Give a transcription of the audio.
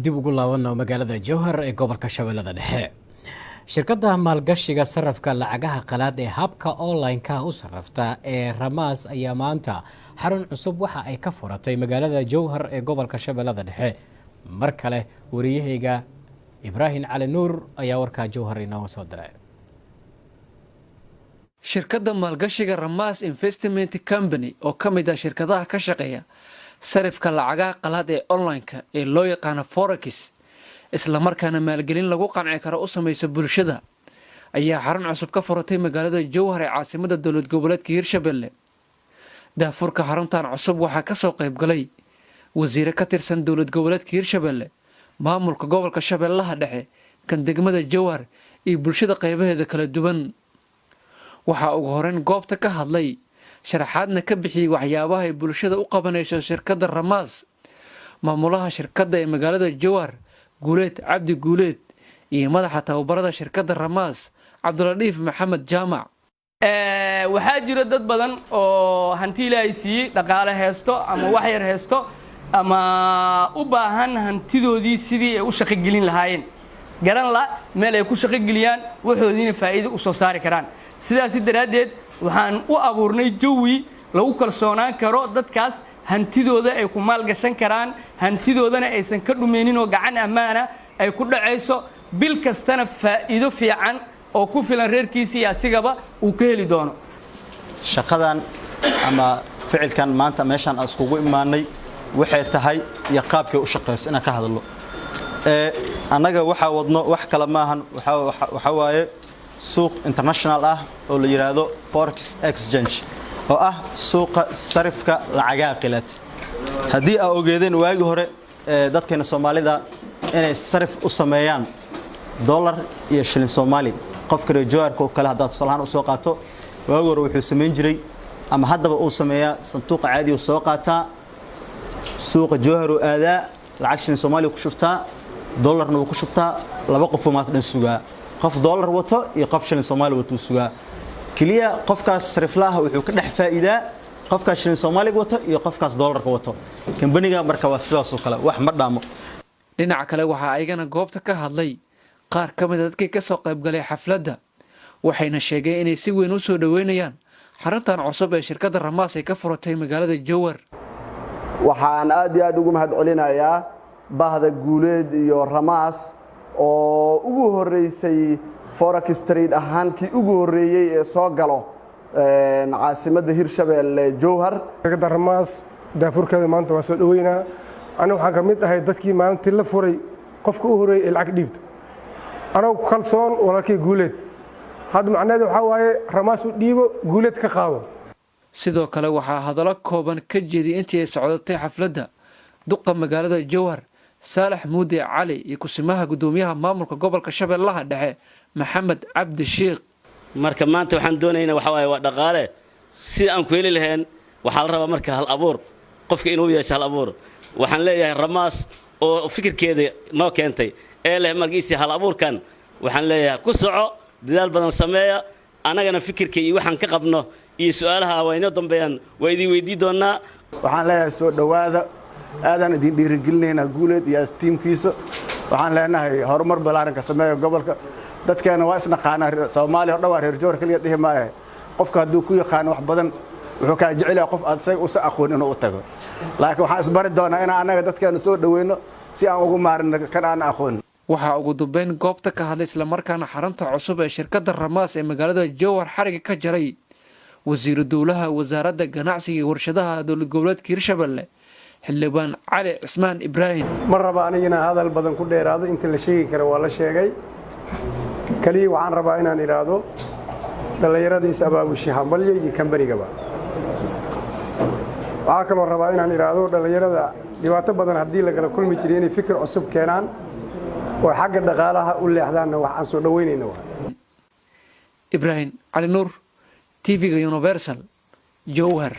dib ugu laabano magaalada Jowhar ee gobolka Shabeellada Dhexe. Shirkadda maalgashiga sarrafka lacagaha qalaad ee habka online-ka u sarrafta ee Ramas ayaa maanta xarun cusub waxa ay ka furatay magaalada Jowhar ee gobolka Shabeellada Dhexe. Mar kale wariyahayga Ibrahim Cali Nuur ayaa warka Jowhar inoo soo diray. shirkadda maalgashiga Ramas Investment Company oo ka mid ah shirkadaha ka shaqeeya sarifka lacagaha qalaad ee online-ka ee loo yaqaan Forex isla markaana maalgelin lagu qanci karo u sameeyay bulshada ayaa xarun cusub ka furatay magaalada Jowhar ee caasimadda dowlad goboleedka Hirshabelle. daafurka xaruntan cusub waxaa ka soo qayb galay wasiir ka tirsan dowlad goboleedka Hirshabelle, maamulka gobolka Shabeellaha Dhexe, kan degmada Jowhar iyo bulshada qaybaheeda kala duwan. waxaa ugu horeyn goobta ka hadlay sharaxaadna ka bixiyay waxyaabaha ay bulshada u qabanayso shirkadda Ramas maamulaha shirkadda ee magaalada Jowhar Guuleed Cabdi Guuleed iyo madaxa tababarada shirkadda Ramas Cabduladiif Maxamed Jaamac. waxaa jira dad badan oo hanti Ilaahay siiyay dhaqaale heesto ama wax yar heesto ama u baahan hantidoodii sidii ay u shaqo gelin lahaayeen garan la meel ay ku shaqo geliyaan waxoodiina faa'iido u soo saari karaan. sidaas daraadeed waxaan u abuurnay jawi lagu kalsoonaan karo dadkaas hantidooda ay ku maal gashan karaan, hantidoodana aysan ka dhumeenin oo gacan ammaana ay ku dhacayso bil kastana faa'iido fiican oo ku filan reerkiisa iyo asigaba uu ka heli doono. shaqadan ama ficilkan maanta meeshan iskugu imaanay waxay tahay iyo qaabkay u shaqeyso inaan ka hadlo. anaga waxa wadno wax kala maahan waxa waaye suuq international ah oo la yiraahdo Forex Exchange oo ah suuqa sarifka lacagaha qalaad. haddii aad ogeedeen waagi hore dadkeena Soomaalida inay sarif u sameeyaan dollar iyo shilin Soomaali qofka Jowharka oo kale haddaad salahan u soo qaato waagi hore wuxuu sameyn jiray ama haddaba uu sameeyaa sanduuq caadi oo soo qaataa suuqa Jowhar oo aadaa lacag shilin Soomaali ku shubtaa dollarna uu ku shubtaa laba qof oo maad dhan sugaa qof dollar wato iyo qof shilin Soomaali wato sugaa kaliya qofkaas sariflaha wuxuu ka dhex faa'iidaa qofkaas shilin Soomaali wato iyo qofkaas dollarka wato kambaniga marka waa sidaas oo kale wax ma dhaamo. dhinaca kale waxaa ayagana goobta ka hadlay qaar ka mid ah dadkii ka soo qayb galay xafladda waxayna sheegeen inay si weyn u soo dhaweynayaan xaruntan cusub ee shirkadda Ramas ay ka furatay magaalada Jowhar. waxaan aad iyo aad ugu mahadcelinayaa bahda Guuleed iyo Ramas oo ugu horeysay Forex Trade ahaantii ugu horeeyay ee soo galo caasimadda Hirshabelle Jowhar. shirkadda Ramas daafurkeeda maanta waa soo dhaweynaa. anigu waxaan ka mid ahay dadkii maalintii la furay qofka u horeeyay ee lacag dhiibto anigu kalsoon walaalkay Guuleed hadda macnaheedu waxa waaye Ramas u dhiibo Guuleed ka qaado. sidoo kale waxaa hadallo kooban ka jeediyay intii ay socotay xafladda duqa magaalada Jowhar Saalax Muudi Cali iyo kusimaha gudoomiyaha maamulka gobolka Shabeellaha Dhexe Maxamed Cabdi Sheekh. marka maanta waxaan doonaynaa waxa waaye waa dhaqaale si aan ku heli lahayn waxa la rabaa marka hal abuur qofka inuu yeesho hal abuur. waxaan leeyahay Ramas oo fikirkeeda noo keentay ee leh magiisi hal abuurkan waxaan leeyahay ku soco dadaal badan sameeya anagana fikirkii iyo waxaan ka qabno iyo su'aalaha waa inoo dambeeyaan waa idin weydii doonaa. waxaan leeyahay soo dhawaada aadan idin dhiirigelinayna Guuleed iyo tiimkiisa. waxaan leenahay horumar balaaran ka sameeyo gobolka dadkeena waa isnaqaana Soomaaliya oo dhawaar reer Jowhar kaliya dhihmaaye qofka hadduu ku yaqaan wax badan wuxuu ka jecel yahay qof aad say u aqoon inuu u tago laakiin waxaan isbari doonaa in anaga dadkeena soo dhaweyno si aan ugu maarino kan aan aqoon. waxaa ugu dambeyn goobta ka hadlay isla markaana xarunta cusub ee shirkadda Ramas ee magaalada Jowhar xariga ka jaray wasiiru dowlaha wasaaradda ganacsiga iyo warshadaha dowlad goboleedka Hirshabelle xildhibaan Cali Cismaan Ibrahim. ma raba anigina hadal badan ku dheeraado inta la sheegi karo waa la sheegay kaliya waxaan rabaa inaan iraado dhalinyarada is abaabushay hambalyo iyo kambarigaba. waxaa kaloo rabaa inaan iraado dhalinyarada dhibaato badan haddii lagala kulmi jiray inay fikir cusub keenaan oo xagga dhaqaalaha u leexdaanna wax aan soo dhaweynayna. Ibrahim Cali Nuur TV Universal Jowhar.